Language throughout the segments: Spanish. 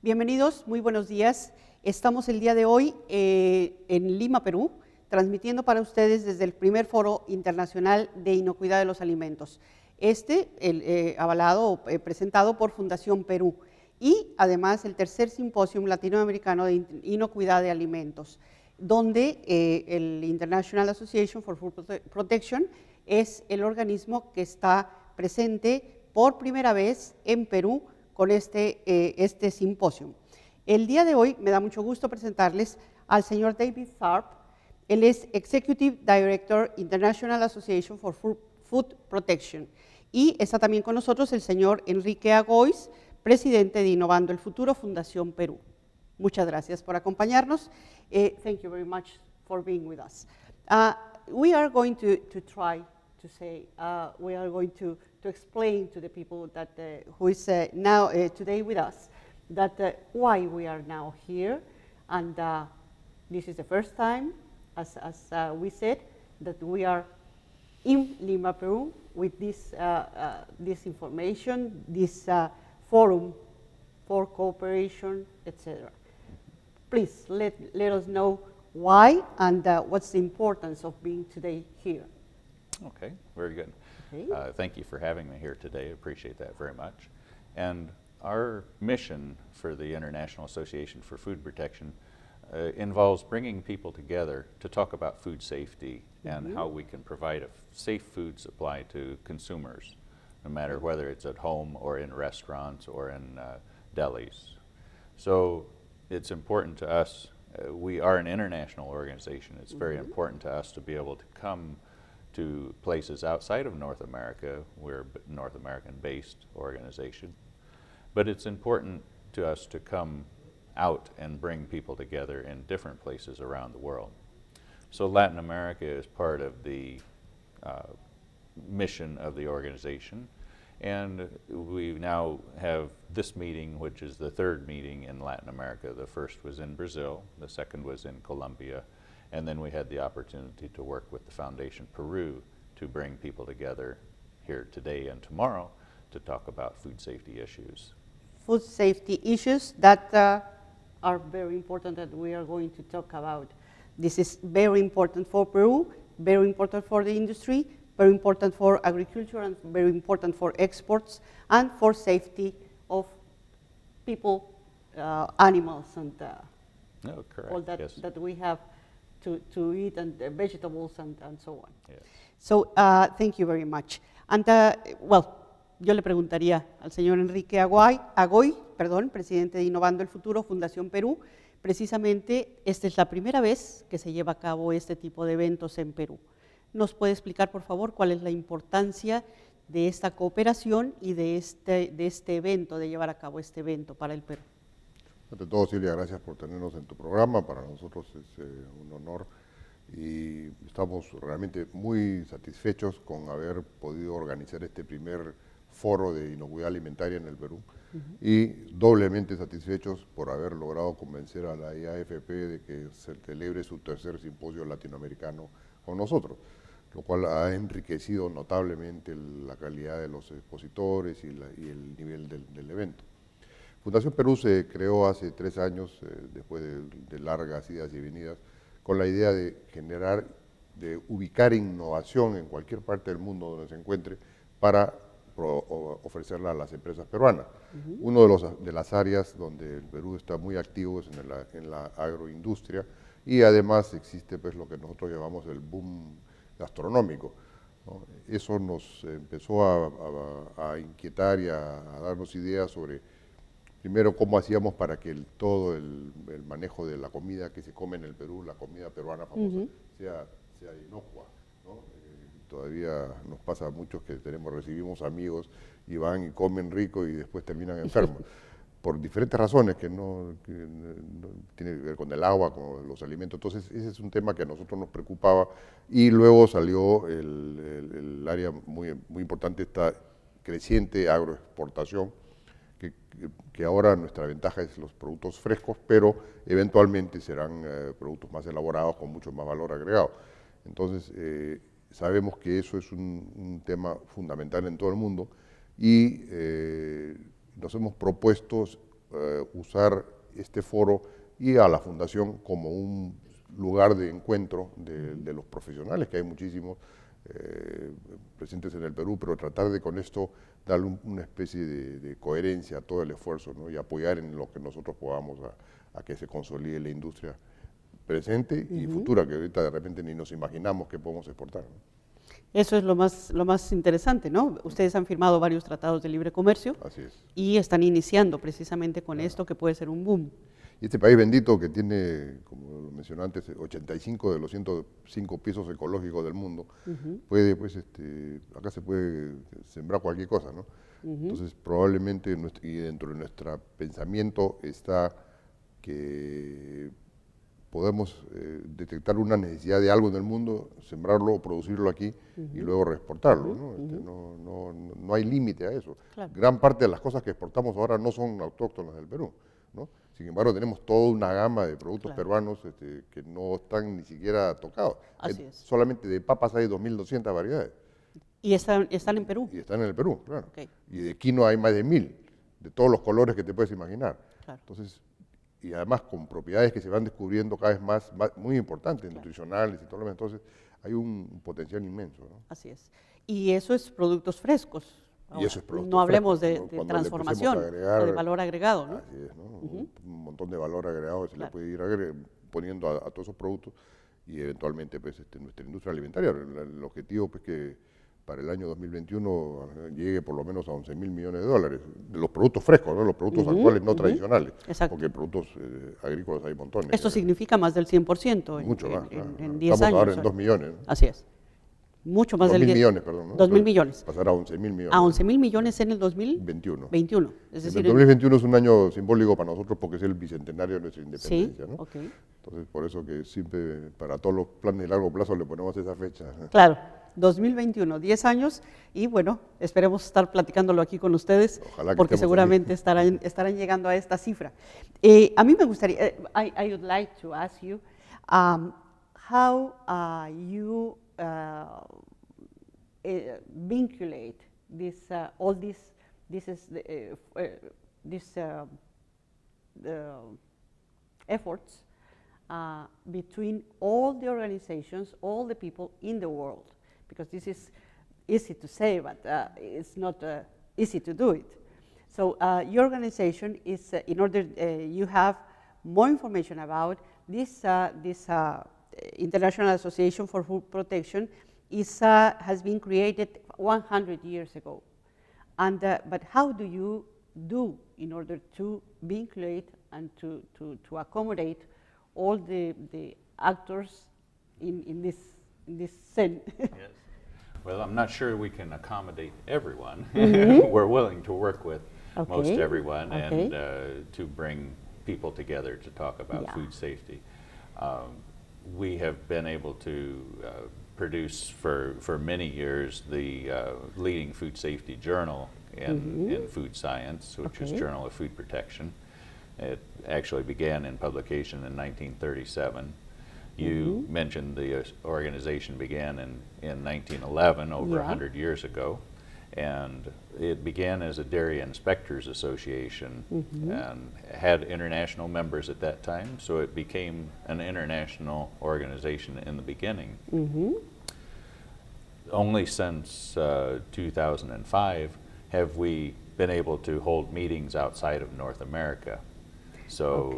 Bienvenidos, muy buenos días. Estamos el día de hoy en Lima, Perú, transmitiendo para ustedes desde el primer Foro Internacional de Inocuidad de los Alimentos. Avalado, presentado por Fundación Perú, y además el tercer simposio latinoamericano de inocuidad de alimentos, donde el International Asociation for Food Protection es el organismo que está presente por primera vez en Perú con este simposio. El día de hoy me da mucho gusto presentarles al señor David Tharp. Él es Executive Director International Association for Food Protection. Y está también con nosotros el señor Enrique Agois, presidente de Innovando el Futuro, Fundación Perú. Muchas gracias por acompañarnos. Thank you very much for being with us. We are going to try to say, we are going to explain to the people that who is now today with us that why we are now here, and this is the first time, as we said, that we are in Lima, Peru, with this information, this forum for cooperation, etc. Please let us know why and what's the importance of being today here. Okay, very good. Okay. Thank you for having me here today. I appreciate that very much. And our mission for the International Association for Food Protection involves bringing people together to talk about food safety and how we can provide a safe food supply to consumers, no matter whether it's at home or in restaurants or in delis. So it's important to us, we are an international organization. It's very important to us to be able to come to places outside of North America. We're a North American-based organization. But it's important to us to come out and bring people together in different places around the world. So Latin America is part of the mission of the organization. And we now have this meeting, which is the third meeting in Latin America. The first was in Brazil, the second was in Colombia, and then we had the opportunity to work with the Foundation Perú to bring people together here today and tomorrow to talk about food safety issues. Food safety issues that are very important that we are going to talk about. This is very important for Peru, very important for the industry, very important for agriculture, and very important for exports, and for safety of people, animals, and all that, yes. that we have to eat, and vegetables, and so on. Yes. So, thank you very much. And, well, yo le preguntaría al señor Enrique Agois, presidente de Innovando el Futuro, Fundación Perú. Precisamente, esta es la primera vez que se lleva a cabo este tipo de eventos en Perú. ¿Nos puede explicar, por favor, cuál es la importancia de esta cooperación y de este evento, de llevar a cabo este evento para el Perú? Ante todo, Silvia, gracias por tenernos en tu programa. Para nosotros es un honor y estamos realmente muy satisfechos con haber podido organizar este primer foro de inocuidad alimentaria en el Perú y doblemente satisfechos por haber logrado convencer a la IAFP de que se celebre su tercer simposio latinoamericano con nosotros, lo cual ha enriquecido notablemente la calidad de los expositores y el nivel del evento. Fundación Perú se creó hace 3 años, después de largas idas y venidas, con la idea de generar, de ubicar innovación en cualquier parte del mundo donde se encuentre para ofrecerla a las empresas peruanas. Uno de las áreas donde el Perú está muy activo es en la agroindustria, y además existe pues lo que nosotros llamamos el boom gastronómico, ¿no? Eso nos empezó a inquietar y a darnos ideas sobre, primero, cómo hacíamos para que todo el manejo de la comida que se come en el Perú, la comida peruana famosa, sea inocua, ¿no? Todavía nos pasa a muchos que recibimos amigos y van y comen rico y después terminan enfermos, por diferentes razones que no tienen que ver con el agua, con los alimentos. Entonces ese es un tema que a nosotros nos preocupaba, y luego salió el área muy importante, esta creciente agroexportación, que ahora nuestra ventaja es los productos frescos, pero eventualmente serán productos más elaborados con mucho más valor agregado. Entonces sabemos que eso es un tema fundamental en todo el mundo, y nos hemos propuesto usar este foro y a la Fundación como un lugar de encuentro de los profesionales, que hay muchísimos presentes en el Perú, pero tratar de con esto darle una especie de coherencia a todo el esfuerzo, ¿no? Y apoyar en lo que nosotros podamos a que se consolide la industria presente y futura, que ahorita de repente ni nos imaginamos que podemos exportar, ¿no? Eso es lo más interesante, ¿no? Ustedes han firmado varios tratados de libre comercio. Así es. Y están iniciando precisamente con esto que puede ser un boom. Y este país bendito que tiene, como lo mencioné antes, 85 de los 105 pisos ecológicos del mundo, puede, pues, acá se puede sembrar cualquier cosa, ¿no? Entonces, probablemente, y dentro de nuestro pensamiento está que podemos detectar una necesidad de algo en el mundo, sembrarlo o producirlo aquí y luego reexportarlo, ¿no? No hay límite a eso. Claro. Gran parte de las cosas que exportamos ahora no son autóctonas del Perú, ¿no? Sin embargo, tenemos toda una gama de productos peruanos que no están ni siquiera tocados. Solamente de papas hay 2.200 variedades. ¿Y están en Perú? Y están en el Perú, claro. Okay. Y de quinoa hay más de 1.000, de todos los colores que te puedes imaginar. Claro. Entonces, y además con propiedades que se van descubriendo cada vez más muy importantes, nutricionales y todo lo demás. Entonces, hay un potencial inmenso, ¿no? Así es. Y eso es productos frescos. Ahora, y eso es producto no hablemos fresco, de transformación o de valor agregado, ¿no? Así es, ¿no? Un montón de valor agregado que se le puede ir poniendo a todos esos productos y eventualmente pues, nuestra industria alimentaria. El objetivo pues que para el año 2021 llegue por lo menos a 11.000 millones de dólares, de los productos frescos, ¿no? Los productos actuales no tradicionales, porque productos agrícolas hay montones. Esto significa más del 100% mucho más, en 10 Estamos años. ahora en 2 millones. ¿No? Así es. Mucho más 2.000 millones, perdón. ¿No? 2.000 millones. Pasar a 11.000 millones. A 11.000 millones en el 2021. Es decir, el 2021 es un año simbólico para nosotros porque es el bicentenario de nuestra independencia, ¿no? Okay. Entonces, por eso que siempre, para todos los planes de largo plazo, le ponemos esa fecha. Claro, 2021, 10 años, y bueno, esperemos estar platicándolo aquí con ustedes, porque seguramente estarán llegando a esta cifra. A mí me gustaría, I would like to ask you, how you vinculate this, all these efforts between all the organizations, all the people in the world, because this is easy to say, but it's not easy to do it. So your organization is, in order you have more information about this, International Association for Food Protection has been created 100 years ago. And, but how do you do in order to vinculate and to accommodate all the actors in this scene? Yes. Well, I'm not sure we can accommodate everyone. We're willing to work with most everyone and to bring people together to talk about food safety. We have been able to produce for many years the leading food safety journal in food science, which is Journal of Food Protection. It actually began in publication in 1937. You mentioned the organization began in 1911, over 100 years ago, and it began as a dairy inspectors association and had international members at that time, so it became an international organization in the beginning. Only since 2005 have we been able to hold meetings outside of North America. So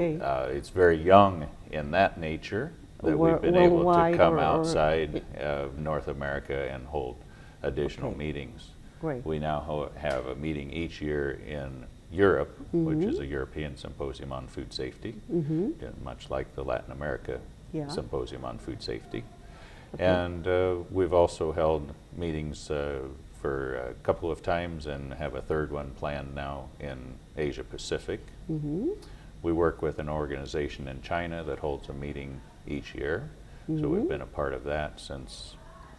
it's very young in that nature that we've been able to come outside of North America and hold additional meetings. Great. We now have a meeting each year in Europe, which is a European Symposium on Food Safety, much like the Latin America Symposium on Food Safety. And we've also held meetings for a couple of times and have a third one planned now in Asia Pacific. We work with an organization in China that holds a meeting each year, so we've been a part of that since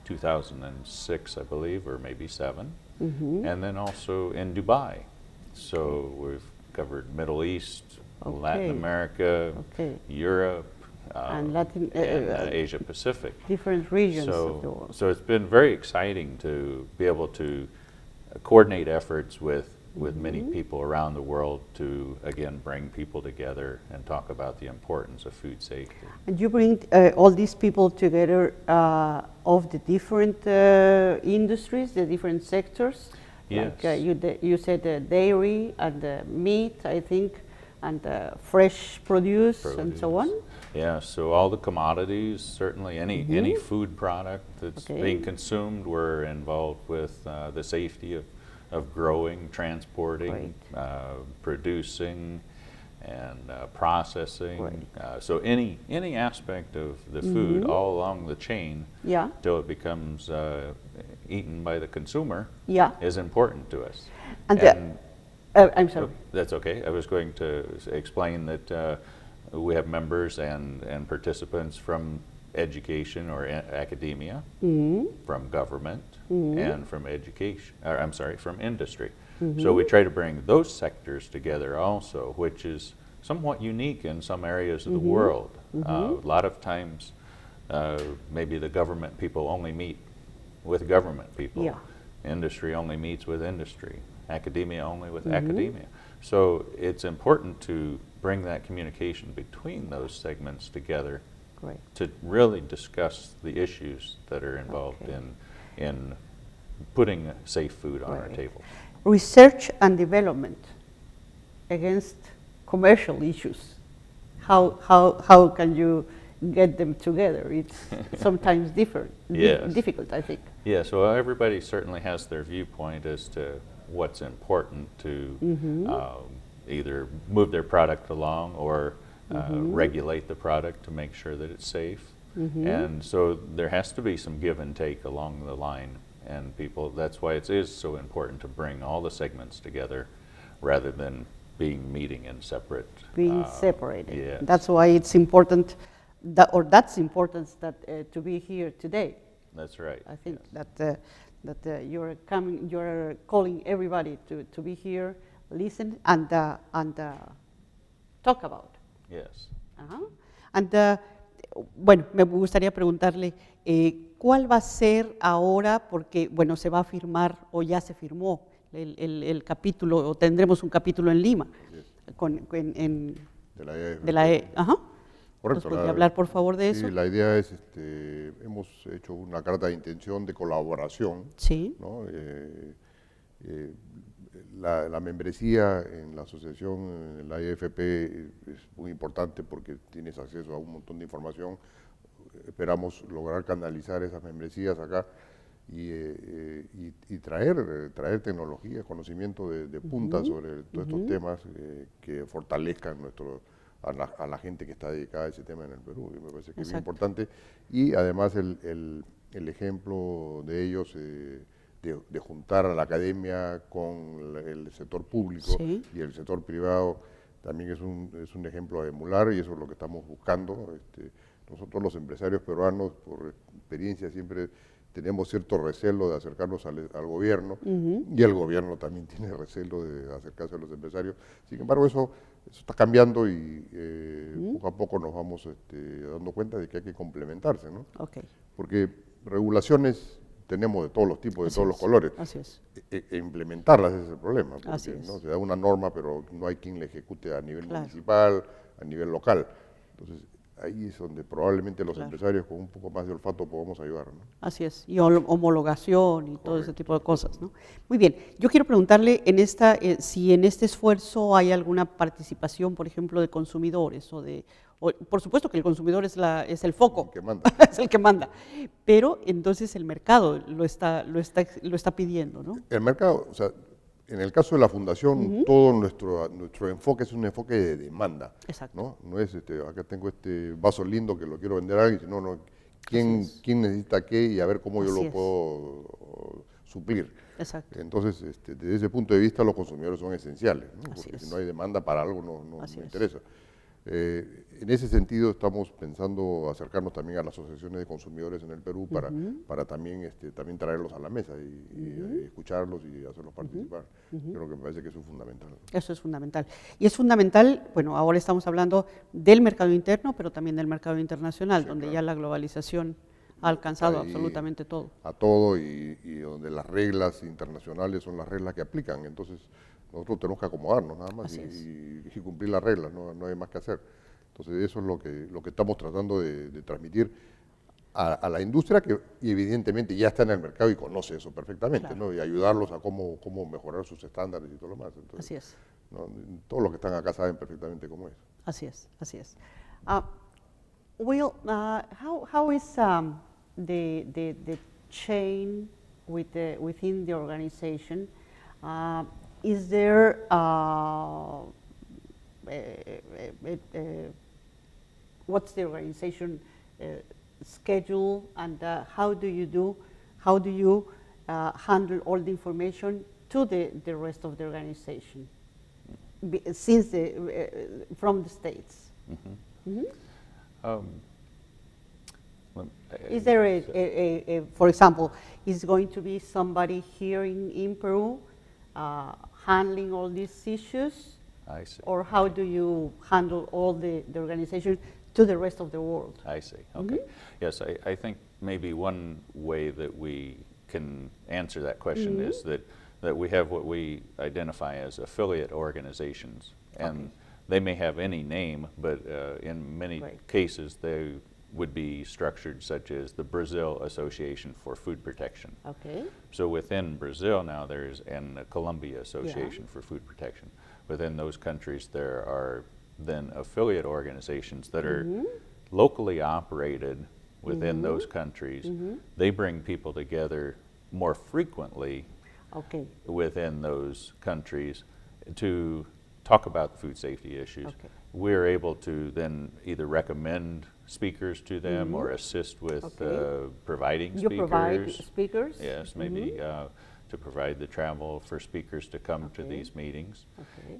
2006, I believe, or maybe 7. And then also in Dubai. So we've covered Middle East, Latin America, Europe, and Asia Pacific. Different regions of the world. So it's been very exciting to be able to coordinate efforts with with many people around the world to, again, bring people together and talk about the importance of food safety. And you bring all these people together of the different industries, the different sectors? Yes. Like you said dairy and meat, I think, and fresh produce and so on? Yeah, so all the commodities, certainly any food product that's being consumed, we're involved with the safety of growing, transporting, producing, and processing. So any aspect of the food all along the chain till it becomes eaten by the consumer is important to us. And I'm sorry. That's okay. I was going to explain that we have members and participants from education or academia, from government, and from from industry. So we try to bring those sectors together also, which is somewhat unique in some areas of the world. A lot of times, maybe the government people only meet with government people. Industry only meets with industry. Academia only with academia. So it's important to bring that communication between those segments together to really discuss the issues that are involved in putting safe food on our table. Research and development against commercial issues. How can you get them together? It's sometimes difficult, I think. Yeah, so everybody certainly has their viewpoint as to what's important to either move their product along or regulate the product to make sure that it's safe. And so there has to be some give and take along the line, and that's why it is so important to bring all the segments together rather than meeting in separate. Separated. Yes. That's why it's important, that's importance that to be here today. That's right. I think that you're calling everybody to be here, listen, and talk about. Yes. Bueno, me gustaría preguntarle cuál va a ser ahora, porque bueno, se va a firmar o ya se firmó el capítulo, o tendremos un capítulo en Lima de la E. Correcto. ¿Podría hablar por favor de eso? Sí, la idea es, hemos hecho una carta de intención de colaboración. Sí. ¿No? La membresía en la asociación, en la AFP, es muy importante porque tienes acceso a un montón de información. Esperamos lograr canalizar esas membresías acá y traer tecnología, conocimiento de punta sobre todos estos temas que fortalezcan a la gente que está dedicada a ese tema en el Perú. Y me parece que es muy importante. Y además el ejemplo de ellos de juntar a la academia con el sector público y el sector privado también es un ejemplo a emular, y eso es lo que estamos buscando. Nosotros los empresarios peruanos, por experiencia, siempre tenemos cierto recelo de acercarnos al gobierno, y el gobierno también tiene recelo de acercarse a los empresarios. Sin embargo, eso está cambiando y poco a poco nos vamos dando cuenta de que hay que complementarse, ¿no? Porque regulaciones tenemos de todos los tipos, de todos los colores. Así es. Implementarlas es el problema, porque Así es. ¿no? Se da una norma, pero no hay quien la ejecute a nivel municipal, a nivel local. Entonces, ahí es donde probablemente los empresarios con un poco más de olfato podamos ayudar, ¿no? Así es, y homologación y todo ese tipo de cosas, ¿no? Muy bien, yo quiero preguntarle si en este esfuerzo hay alguna participación, por ejemplo, de consumidores por supuesto que el consumidor es el foco, El que manda. es el que manda, pero entonces el mercado lo está pidiendo, ¿no? El mercado, o sea, en el caso de la fundación, todo nuestro enfoque es un enfoque de demanda. Exacto. No es, acá tengo este vaso lindo que lo quiero vender a alguien, sino, no, ¿quién necesita qué y a ver cómo yo lo puedo suplir? Exacto. Entonces, desde ese punto de vista, los consumidores son esenciales, ¿no? Porque si no hay demanda para algo, no interesa. En ese sentido, estamos pensando acercarnos también a las asociaciones de consumidores en el Perú para también traerlos a la mesa y escucharlos y hacerlos participar. Creo que me parece que eso es fundamental. Eso es fundamental. Y es fundamental, bueno, ahora estamos hablando del mercado interno, pero también del mercado internacional, donde ya la globalización ha alcanzado absolutamente todo. A todo, y donde las reglas internacionales son las reglas que aplican. Entonces, Nosotros tenemos que acomodarnos nada más Así es. y cumplir las reglas, no hay más que hacer. Entonces eso es lo que estamos tratando de transmitir a la industria que evidentemente ya está en el mercado y conoce eso perfectamente, Claro. ¿no? Y ayudarlos a cómo mejorar sus estándares y todo lo más. Entonces, Así es. ¿no? Todos los que están acá saben perfectamente cómo es. Así es, así es. Will, how is the chain within the organization? Is there what's the organization schedule, and how do you handle all the information to the rest of the organization since from the States? Mm-hmm. Mm-hmm. Is there for example, is going to be somebody here in Peru handling all these issues? I see. Or how do you handle all the organization to the rest of the world? I see. Okay. Yes, I think maybe one way that we can answer that question is that we have what we identify as affiliate organizations, and they may have any name, but in many cases they would be structured such as the Brazil Association for Food Protection. Okay. So within Brazil now there's the Colombia Association for Food Protection. Within those countries there are then affiliate organizations that are locally operated within those countries. They bring people together more frequently within those countries to talk about food safety issues. We're able to then either recommend speakers to them or assist with providing speakers. You provide speakers? Yes, maybe to provide the travel for speakers to come to these meetings.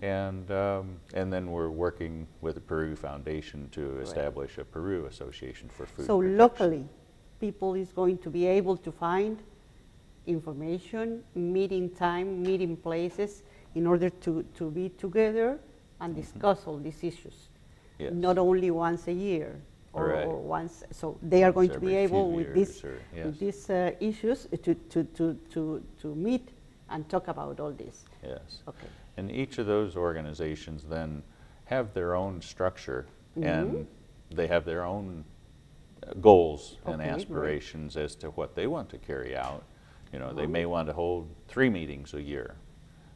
And then we're working with the Peru Foundation to establish a Peru Association for Food So Protection. locally, people is going to be able to find information, meeting time, meeting places in order to be together and discuss all these issues. Yes. Not only once a year or, Right. or once, so they are going to be Every few able with years with these issues to meet and talk about all this. Yes. Okay. And each of those organizations then have their own structure and they have their own goals and Okay, aspirations as to what they want to carry out. You know, they may want to hold 3 meetings a year,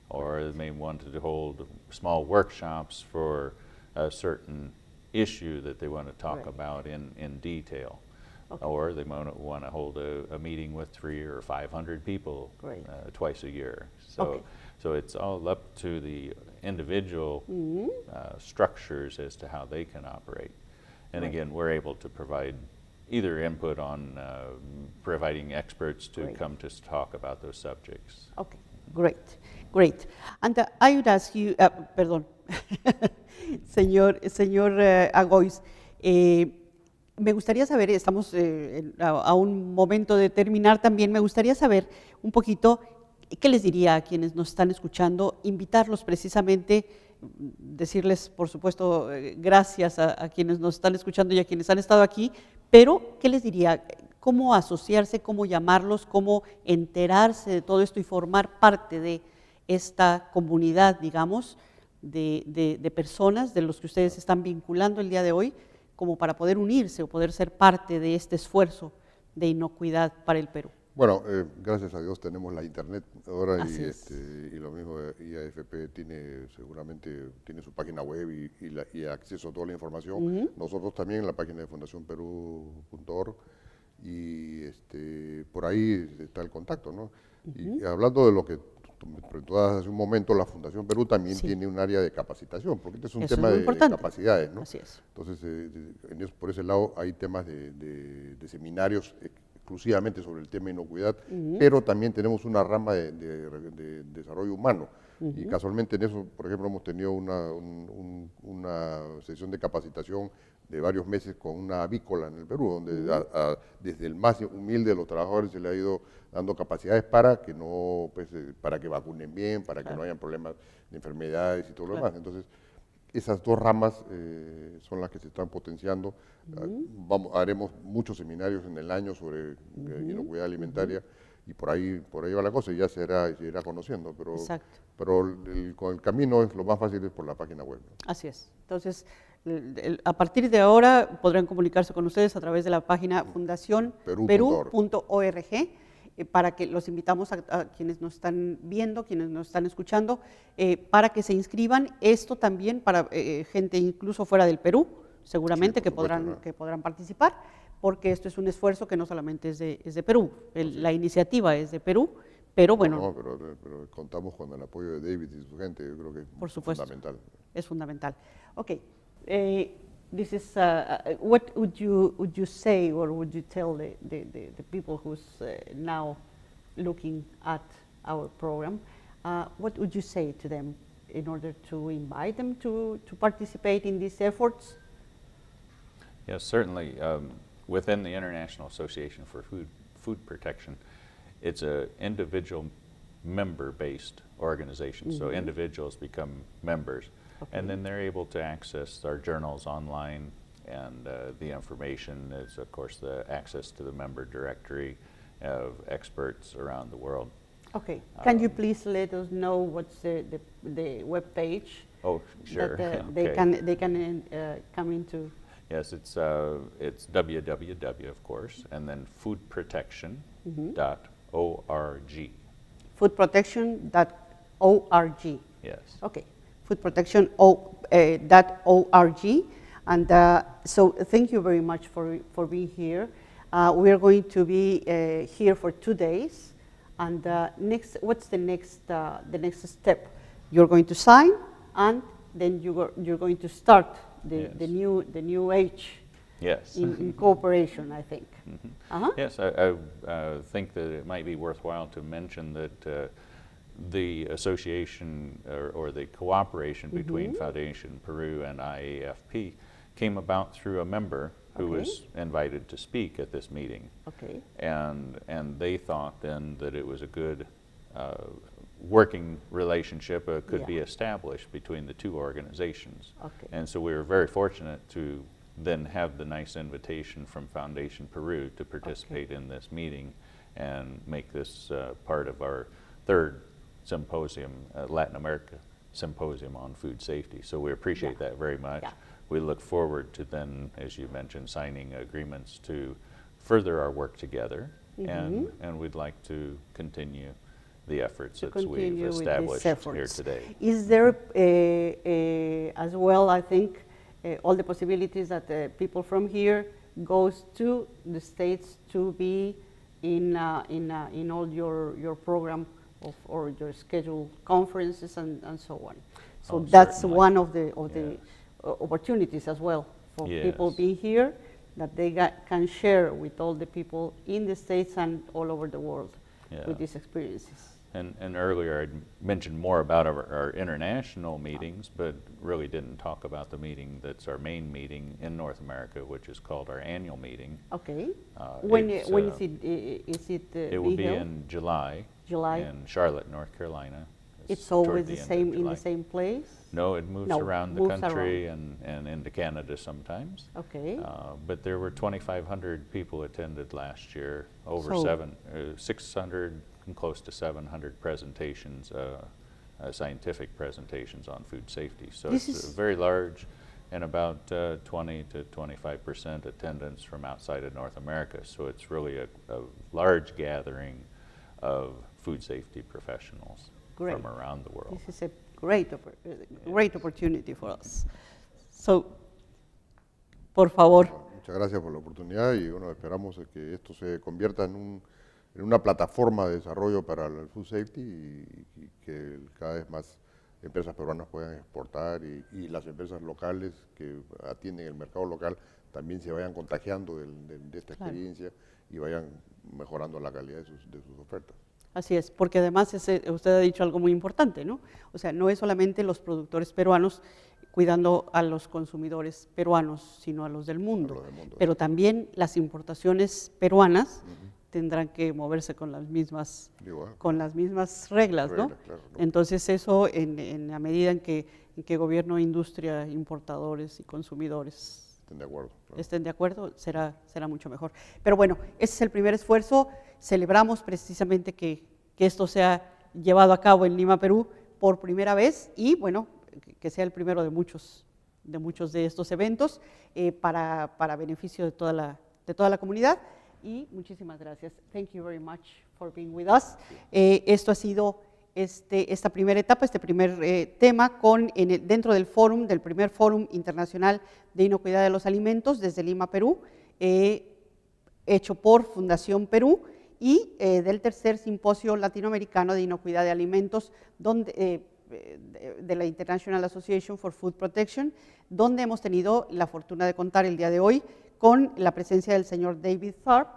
or they may want to hold small workshops for a certain issue that they want to talk about in detail. Or they might want to hold a meeting with 300 or 500 people twice a year. So it's all up to the individual structures as to how they can operate. And again, we're able to provide either input on providing experts to come to talk about those subjects. Okay, great, great. And I would ask you, perdón, señor Agois, me gustaría saber, estamos a un momento de terminar también, me gustaría saber un poquito qué les diría a quienes nos están escuchando, invitarlos precisamente, decirles, por supuesto, gracias a quienes nos están escuchando y a quienes han estado aquí, pero ¿qué les diría? ¿Cómo asociarse, cómo llamarlos, cómo enterarse de todo esto y formar parte de esta comunidad, digamos, de personas de los que ustedes están vinculando el día de hoy, como para poder unirse o poder ser parte de este esfuerzo de inocuidad para el Perú? Bueno, gracias a Dios tenemos la internet ahora Así y lo mismo IAFP seguramente tiene su página web y acceso a toda la información. Nosotros también en la página de fundacionperú.org y por ahí está el contacto, ¿no? Y hablando de lo que tú hace un momento, la Fundación Perú también tiene un área de capacitación, porque este es un tema de capacidades, ¿no? Así es. Entonces, por ese lado hay temas de seminarios exclusivamente sobre el tema de inocuidad, pero también tenemos una rama de desarrollo humano. Y casualmente en eso, por ejemplo, hemos tenido una sesión de capacitación de varios meses con una avícola en el Perú, donde desde el más humilde de los trabajadores se le ha ido dando capacidades para que no, pues, para que vacunen bien, para que no hayan problemas de enfermedades y todo lo demás. Entonces, esas dos ramas son las que se están potenciando. Haremos muchos seminarios en el año sobre inocuidad alimentaria y por ahí va la cosa y ya se irá conociendo, pero, Exacto. pero con el camino lo más fácil es por la página web, ¿no? Así es. Entonces, a partir de ahora podrán comunicarse con ustedes a través de la página fundacionperú.org, para que los invitamos a quienes nos están viendo, quienes nos están escuchando, para que se inscriban. Esto también para gente incluso fuera del Perú, seguramente, Sí, que por supuesto, ¿no? que podrán participar, porque esto es un esfuerzo que no solamente es de Perú, la iniciativa es de Perú, pero bueno. No, pero contamos con el apoyo de David y su gente, yo creo que Por supuesto, fundamental. Es fundamental. Okay, this is what would you say or would you tell the people who's now looking at our program? What would you say to them in order to invite them to participate in these efforts? Yes, certainly. Within the International Association for Food Protection, it's an individual member-based organization. So individuals become members, and then they're able to access our journals online, and the information is, of course, the access to the member directory of experts around the world. Okay, can you please let us know what's the web page? Oh, sure. That they can come into. Yes, it's www, of course, and then foodprotection.org. Foodprotection.org. Yes. Okay, foodprotection.org. And so thank you very much for being here. We are going to be here for 2 days. And what's the next step? You're going to sign, and then you're going to start the new age. Yes. In cooperation, I think. Yes, I think that it might be worthwhile to mention that the association or the cooperation between Fundación Perú and IAFP came about through a member who was invited to speak at this meeting. Okay. And they thought then that it was a good working relationship could be established between the two organizations. Okay. And so we were very fortunate to then have the nice invitation from Fundación Perú to participate in this meeting and make this part of our third symposium, Latin America Symposium on Food Safety. So we appreciate that very much. Yeah. We look forward to then, as you mentioned, signing agreements to further our work together, and we'd like to continue the efforts that we've established here today. Is there as well, I think, all the possibilities that people from here goes to the States to be in all your program or your scheduled conferences and so on. So that's certainly. one of the opportunities as well for people being here, that they can share with all the people in the States and all over the world with these experiences. And earlier I'd mentioned more about our international meetings, but really didn't talk about the meeting that's our main meeting in North America, which is called our annual meeting. Okay. When is it? It will be in July. July. In Charlotte, North Carolina. It's always the same in the same place? No, it moves around the country and into Canada sometimes. Okay. But there were 2,500 people attended last year, over 600 and close to 700 presentations, scientific presentations on food safety. So it's very large, and about 20 to 25% attendance from outside of North America. So it's really a large gathering of food safety professionals from around the world. This is a great opportunity for us. So, por favor. Muchas gracias por la oportunidad y bueno, esperamos que esto se convierta en una plataforma de desarrollo para el food safety y que cada vez más empresas peruanas puedan exportar y las empresas locales que atienden el mercado local también se vayan contagiando de esta experiencia y vayan mejorando la calidad de sus ofertas. Así es, porque además usted ha dicho algo muy importante, ¿no? O sea, no es solamente los productores peruanos cuidando a los consumidores peruanos, sino a los del mundo. Pero también las importaciones peruanas tendrán que moverse con las mismas reglas, ¿no? Claro, ¿no? Entonces eso, en la medida en que gobierno, industria, importadores y consumidores estén de acuerdo. Claro. Estén de acuerdo, será mucho mejor. Pero bueno, ese es el primer esfuerzo. Celebramos precisamente que esto sea llevado a cabo en Lima, Perú, por primera vez, y bueno, que sea el primero de muchos de estos eventos para beneficio de toda la comunidad. Y muchísimas gracias. Thank you very much for being with us. Esto ha sido esta primera etapa, este primer tema dentro del primer Fórum Internacional de Inocuidad de los Alimentos desde Lima, Perú, hecho por Fundación Perú, y del tercer Simposio Latinoamericano de Inocuidad de Alimentos de la International Association for Food Protection, donde hemos tenido la fortuna de contar el día de hoy con la presencia del señor David Tharp,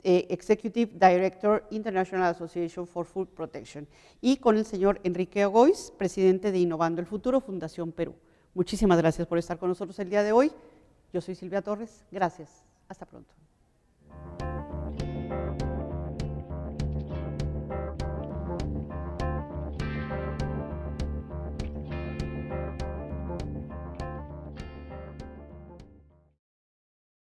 Executive Director, International Association for Food Protection, y con el señor Enrique Agois, presidente de Innovando el Futuro, Fundación Perú. Muchísimas gracias por estar con nosotros el día de hoy. Yo soy Silvia Torres. Gracias. Hasta pronto.